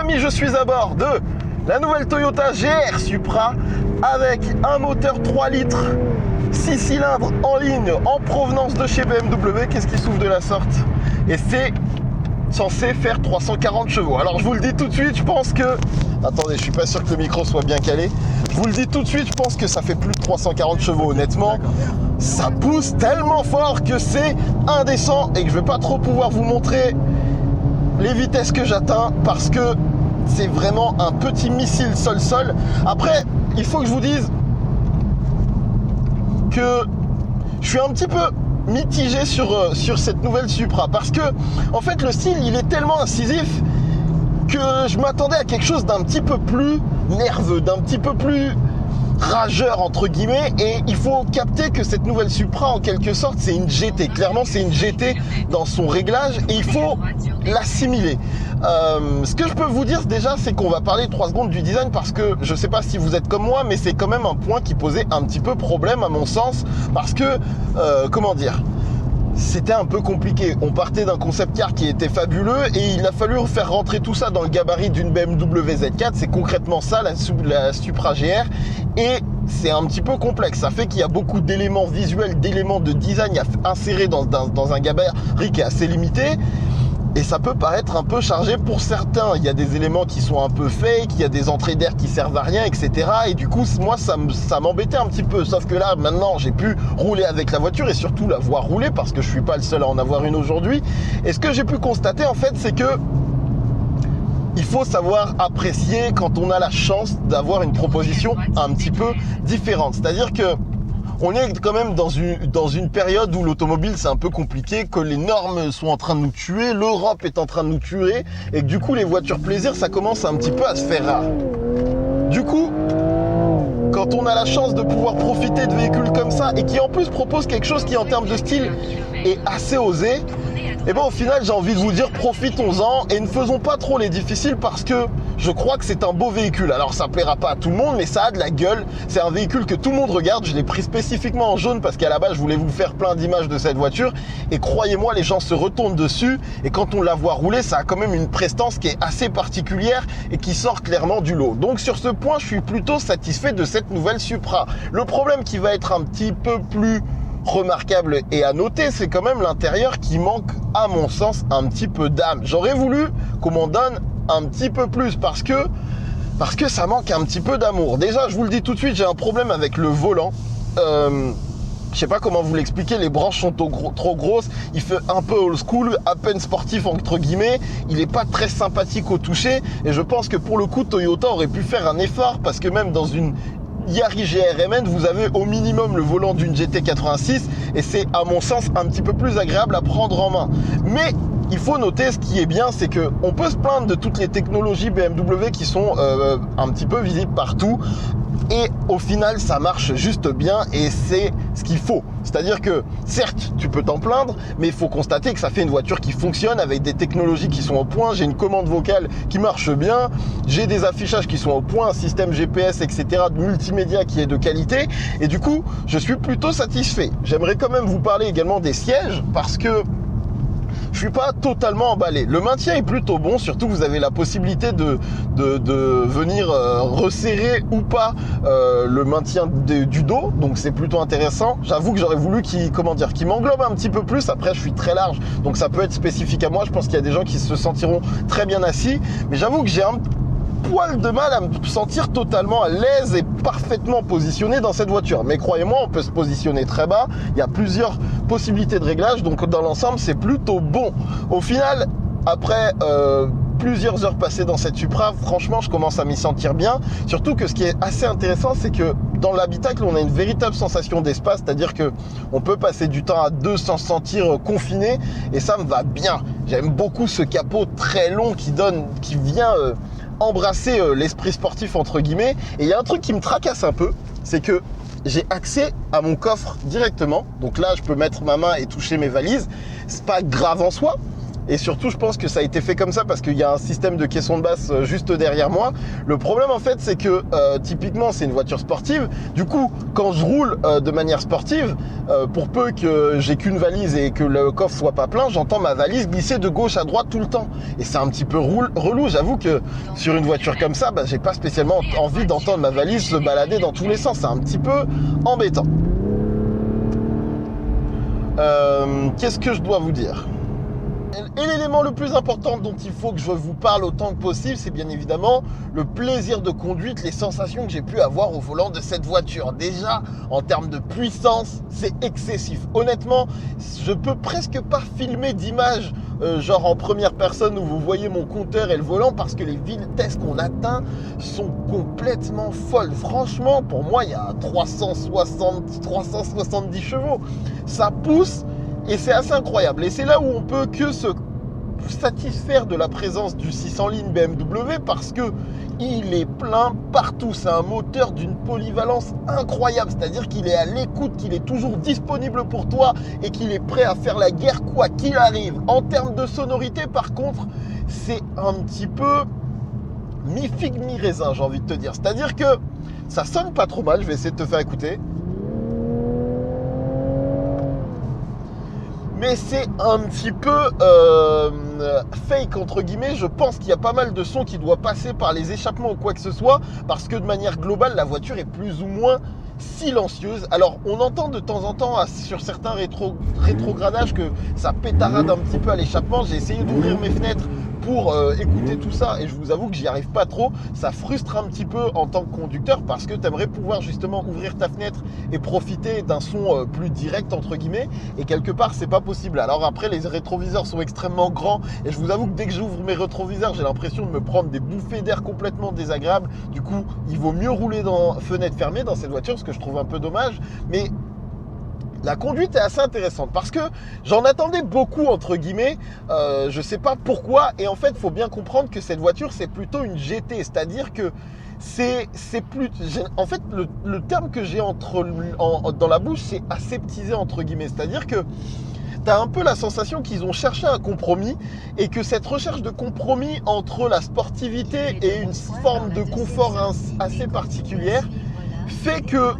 amis, je suis à bord de la nouvelle Toyota GR Supra avec un moteur 3 litres, 6 cylindres en ligne en provenance de chez BMW. Qu'est-ce qui s'ouvre de la sorte? Et c'est censé faire 340 chevaux. Alors je vous le dis tout de suite, je pense que... Attendez, je suis pas sûr que le micro soit bien calé. Je vous le dis tout de suite, je pense que ça fait plus de 340 chevaux honnêtement. Ça pousse tellement fort que c'est indécent et que je vais pas trop pouvoir vous montrer les vitesses que j'atteins parce que c'est vraiment un petit missile sol-sol. Après, il faut que je vous dise que je suis un petit peu mitigé sur cette nouvelle Supra parce que en fait le style il est tellement incisif que je m'attendais à quelque chose d'un petit peu plus nerveux, d'un petit peu plus rageur entre guillemets, et il faut capter que cette nouvelle Supra en quelque sorte c'est une GT, clairement c'est une GT dans son réglage et il faut l'assimiler. Ce que je peux vous dire déjà c'est qu'on va parler 3 secondes du design parce que je sais pas si vous êtes comme moi mais c'est quand même un point qui posait un petit peu problème à mon sens parce que comment dire, c'était un peu compliqué. On partait d'un concept car qui était fabuleux et il a fallu faire rentrer tout ça dans le gabarit d'une BMW Z4. C'est concrètement ça la Supra GR et c'est un petit peu complexe. Ça fait qu'il y a beaucoup d'éléments visuels, d'éléments de design à insérer dans un gabarit qui est assez limité. Et ça peut paraître un peu chargé pour certains. Il y a des éléments qui sont un peu fake, il y a des entrées d'air qui servent à rien, etc. Et du coup, moi, ça m'embêtait un petit peu. Sauf que là, maintenant, j'ai pu rouler avec la voiture et surtout la voir rouler parce que je suis pas le seul à en avoir une aujourd'hui. Et ce que j'ai pu constater, en fait, c'est que il faut savoir apprécier quand on a la chance d'avoir une proposition un petit peu différente. C'est-à-dire que on est quand même dans une période où l'automobile c'est un peu compliqué, que les normes sont en train de nous tuer, l'Europe est en train de nous tuer et que du coup les voitures plaisir ça commence un petit peu à se faire rare. Du coup, quand on a la chance de pouvoir profiter de véhicules comme ça et qui en plus proposent quelque chose qui en termes de style est assez osé, et ben au final j'ai envie de vous dire profitons-en et ne faisons pas trop les difficiles parce que je crois que c'est un beau véhicule. Alors ça plaira pas à tout le monde mais ça a de la gueule, c'est un véhicule que tout le monde regarde. Je l'ai pris spécifiquement en jaune parce qu'à la base je voulais vous faire plein d'images de cette voiture et croyez-moi les gens se retournent dessus et quand on la voit rouler ça a quand même une prestance qui est assez particulière et qui sort clairement du lot. Donc sur ce point je suis plutôt satisfait de cette nouvelle Supra. Le problème qui va être un petit peu plus remarquable et à noter, c'est quand même l'intérieur qui manque à mon sens un petit peu d'âme. J'aurais voulu qu'on m'en donne un petit peu plus parce que ça manque un petit peu d'amour. Déjà, je vous le dis tout de suite, j'ai un problème avec le volant. Je sais pas comment vous l'expliquer, les branches sont trop grosses, il fait un peu old school, à peine sportif entre guillemets, il est pas très sympathique au toucher et je pense que pour le coup Toyota aurait pu faire un effort parce que même dans une Yaris GR-MN, vous avez au minimum le volant d'une GT86 et c'est à mon sens un petit peu plus agréable à prendre en main. Mais il faut noter ce qui est bien, c'est que on peut se plaindre de toutes les technologies BMW qui sont un petit peu visibles partout et au final ça marche juste bien et c'est ce qu'il faut. C'est-à-dire que certes tu peux t'en plaindre mais il faut constater que ça fait une voiture qui fonctionne avec des technologies qui sont au point. J'ai une commande vocale qui marche bien, j'ai des affichages qui sont au point, un système GPS etc, de multimédia qui est de qualité et du coup je suis plutôt satisfait. J'aimerais quand même vous parler également des sièges parce que je suis pas totalement emballé. Le maintien est plutôt bon, surtout vous avez la possibilité de venir resserrer ou pas le maintien du dos, donc c'est plutôt intéressant. J'avoue que j'aurais voulu qu'il m'englobe un petit peu plus. Après je suis très large, donc ça peut être spécifique à moi. Je pense qu'il y a des gens qui se sentiront très bien assis, mais j'avoue que j'ai un poil de mal à me sentir totalement à l'aise et parfaitement positionné dans cette voiture. Mais croyez-moi, on peut se positionner très bas. Il y a plusieurs possibilités de réglage, donc dans l'ensemble, c'est plutôt bon. Au final, après plusieurs heures passées dans cette Supra, franchement, je commence à m'y sentir bien. Surtout que ce qui est assez intéressant, c'est que dans l'habitacle, on a une véritable sensation d'espace, c'est-à-dire que on peut passer du temps à deux sans se sentir confiné, et ça me va bien. J'aime beaucoup ce capot très long qui vient embrasser l'esprit sportif entre guillemets. Et il y a un truc qui me tracasse un peu, c'est que j'ai accès à mon coffre directement. Donc là, je peux mettre ma main et toucher mes valises. C'est pas grave en soi, Et surtout, je pense que ça a été fait comme ça parce qu'il y a un système de caisson de basse juste derrière moi. Le problème, en fait, c'est que typiquement, c'est une voiture sportive. Du coup, quand je roule de manière sportive, pour peu que j'ai qu'une valise et que le coffre soit pas plein, j'entends ma valise glisser de gauche à droite tout le temps. Et c'est un petit peu relou. J'avoue que sur une voiture comme ça, j'ai pas spécialement envie d'entendre ma valise se balader dans tous les sens. C'est un petit peu embêtant. Qu'est-ce que je dois vous dire ? Et l'élément le plus important dont il faut que je vous parle autant que possible, c'est bien évidemment le plaisir de conduite, les sensations que j'ai pu avoir au volant de cette voiture. Déjà, en termes de puissance, c'est excessif. Honnêtement, je peux presque pas filmer d'images, genre en première personne où vous voyez mon compteur et le volant, parce que les vitesses qu'on atteint sont complètement folles. Franchement, pour moi, il y a 370 chevaux. Ça pousse. Et c'est assez incroyable. Et c'est là où on peut que se satisfaire de la présence du 600 lignes BMW parce que il est plein partout. C'est un moteur d'une polyvalence incroyable. C'est-à-dire qu'il est à l'écoute, qu'il est toujours disponible pour toi et qu'il est prêt à faire la guerre quoi qu'il arrive. En termes de sonorité, par contre, c'est un petit peu mi-figue, mi-raisin, j'ai envie de te dire. C'est-à-dire que ça sonne pas trop mal. Je vais essayer de te faire écouter. Mais c'est un petit peu fake entre guillemets. Je pense qu'il y a pas mal de sons qui doivent passer par les échappements ou quoi que ce soit, parce que de manière globale, la voiture est plus ou moins silencieuse. Alors on entend de temps en temps sur certains rétrogradages que ça pétarade un petit peu à l'échappement. J'ai essayé d'ouvrir mes fenêtres pour écouter tout ça et je vous avoue que j'y arrive pas trop. Ça frustre un petit peu en tant que conducteur parce que tu aimerais pouvoir justement ouvrir ta fenêtre et profiter d'un son plus direct entre guillemets, et quelque part c'est pas possible. Alors après, les rétroviseurs sont extrêmement grands et je vous avoue que dès que j'ouvre mes rétroviseurs, j'ai l'impression de me prendre des bouffées d'air complètement désagréables. Du coup, il vaut mieux rouler dans fenêtre fermée dans cette voiture, ce que je trouve un peu dommage. Mais la conduite est assez intéressante parce que j'en attendais beaucoup entre guillemets, je sais pas pourquoi, et en fait il faut bien comprendre que cette voiture c'est plutôt une GT, c'est-à-dire que c'est plus, en fait le terme que j'ai dans la bouche c'est aseptisé entre guillemets, c'est-à-dire que tu as un peu la sensation qu'ils ont cherché un compromis et que cette recherche de compromis entre la sportivité et une forme de confort assez particulière fait que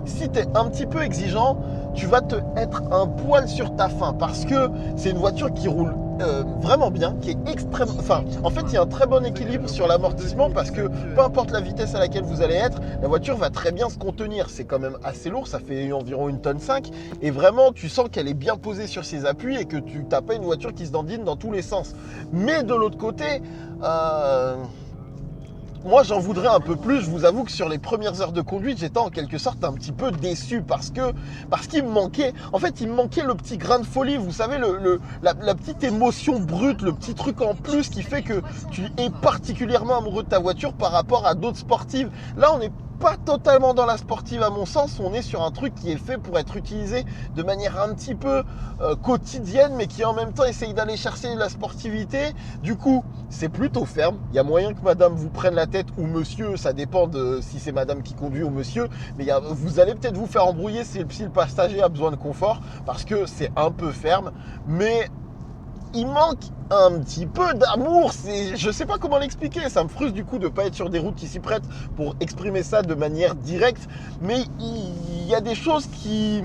si tu es un petit peu exigeant, tu vas te être un poil sur ta faim parce que c'est une voiture qui roule vraiment bien, qui est extrêmement... Enfin, en fait, il y a un très bon équilibre sur l'amortissement parce que peu importe la vitesse à laquelle vous allez être, la voiture va très bien se contenir. C'est quand même assez lourd, ça fait environ 1,5 tonne et vraiment, tu sens qu'elle est bien posée sur ses appuis et que tu n'as pas une voiture qui se dandine dans tous les sens. Mais de l'autre côté... moi, j'en voudrais un peu plus. Je vous avoue que sur les premières heures de conduite, j'étais en quelque sorte un petit peu déçu parce qu'il me manquait, en fait, il me manquait le petit grain de folie. Vous savez, la petite émotion brute, le petit truc en plus qui fait que tu es particulièrement amoureux de ta voiture par rapport à d'autres sportives. Là, on n'est pas totalement dans la sportive à mon sens, on est sur un truc qui est fait pour être utilisé de manière un petit peu quotidienne, mais qui en même temps essaye d'aller chercher la sportivité. Du coup, c'est plutôt ferme. Il y a moyen que madame vous prenne la tête ou monsieur, ça dépend de si c'est madame qui conduit ou monsieur, mais vous allez peut-être vous faire embrouiller si le passager a besoin de confort, parce que c'est un peu ferme, mais il manque un petit peu d'amour. Je sais pas comment l'expliquer. Ça me frustre du coup de pas être sur des routes qui s'y prêtent pour exprimer ça de manière directe. Mais il y a des choses qui...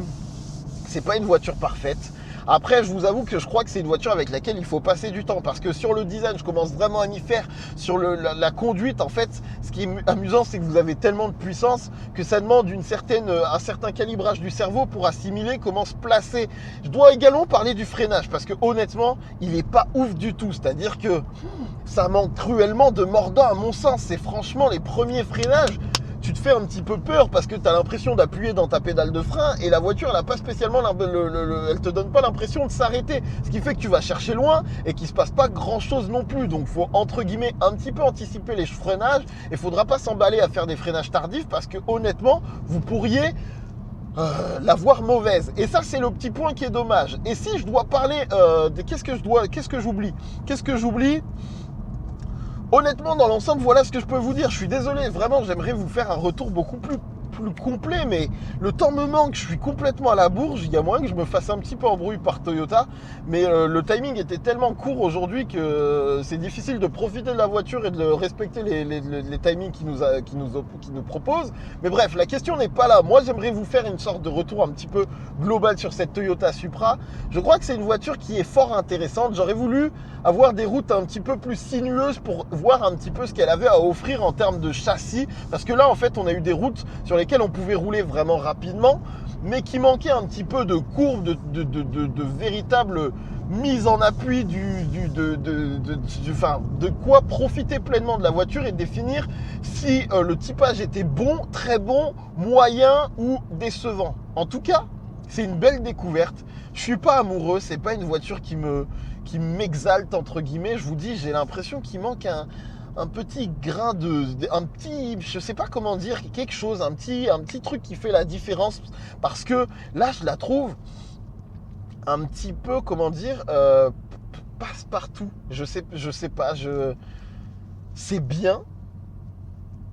C'est pas une voiture parfaite. Après, je vous avoue que je crois que c'est une voiture avec laquelle il faut passer du temps parce que sur le design, je commence vraiment à m'y faire. Sur la conduite, en fait, ce qui est amusant, c'est que vous avez tellement de puissance que ça demande un certain calibrage du cerveau pour assimiler comment se placer. Je dois également parler du freinage parce que honnêtement, il n'est pas ouf du tout. C'est-à-dire que ça manque cruellement de mordant à mon sens. C'est franchement les premiers freinages. Tu te fais un petit peu peur parce que tu as l'impression d'appuyer dans ta pédale de frein et la voiture, elle a pas spécialement, elle te donne pas l'impression de s'arrêter. Ce qui fait que tu vas chercher loin et qu'il se passe pas grand chose non plus. Donc, faut entre guillemets un petit peu anticiper les freinages et faudra pas s'emballer à faire des freinages tardifs parce que honnêtement, vous pourriez la voir mauvaise. Et ça, c'est le petit point qui est dommage. Et si je dois parler de qu'est-ce que j'oublie Honnêtement, dans l'ensemble, voilà ce que je peux vous dire. Je suis désolé, vraiment, j'aimerais vous faire un retour beaucoup plus plus complet, mais le temps me manque, je suis complètement à la bourre, il y a moyen que je me fasse un petit peu embrouille par Toyota, mais le timing était tellement court aujourd'hui que c'est difficile de profiter de la voiture et de respecter les timings qu'ils nous proposent. Mais bref, la question n'est pas là. Moi, j'aimerais vous faire une sorte de retour un petit peu global sur cette Toyota Supra. Je crois que c'est une voiture qui est fort intéressante. J'aurais voulu avoir des routes un petit peu plus sinueuses pour voir un petit peu ce qu'elle avait à offrir en termes de châssis, parce que là en fait on a eu des routes sur lesquelles on pouvait rouler vraiment rapidement, mais qui manquaient un petit peu de courbes, de véritable mise en appui, de quoi profiter pleinement de la voiture et définir si le typage était bon, très bon, moyen ou décevant. En tout cas, c'est une belle découverte. Je suis pas amoureux, c'est pas une voiture qui m'exalte entre guillemets. Je vous dis, j'ai l'impression qu'il manque un petit grain un petit, je sais pas comment dire, quelque chose, un petit truc qui fait la différence, parce que là je la trouve un petit peu, comment dire, passe-partout. Je sais pas, c'est bien,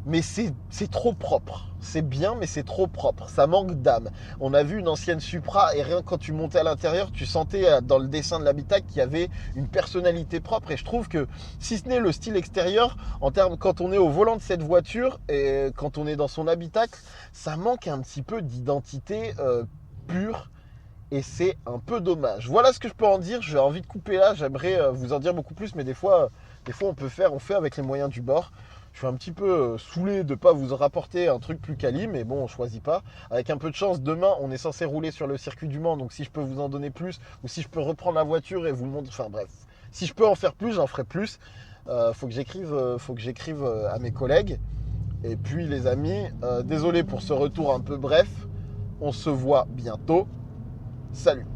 mais c'est trop propre. C'est bien, mais c'est trop propre. Ça manque d'âme. On a vu une ancienne Supra et rien que quand tu montais à l'intérieur, tu sentais dans le dessin de l'habitacle qu'il y avait une personnalité propre. Et je trouve que, si ce n'est le style extérieur, en termes, quand on est au volant de cette voiture et quand on est dans son habitacle, ça manque un petit peu d'identité pure. Et c'est un peu dommage. Voilà ce que je peux en dire. J'ai envie de couper là. J'aimerais vous en dire beaucoup plus, mais des fois on fait avec les moyens du bord. Je suis un petit peu saoulé de ne pas vous rapporter un truc plus quali, mais bon, on ne choisit pas. Avec un peu de chance, demain, on est censé rouler sur le circuit du Mans, donc si je peux vous en donner plus, ou si je peux reprendre la voiture et vous le montrer, enfin bref, si je peux en faire plus, j'en ferai plus. Faut que j'écrive à mes collègues. Et puis les amis, désolé pour ce retour un peu bref. On se voit bientôt. Salut!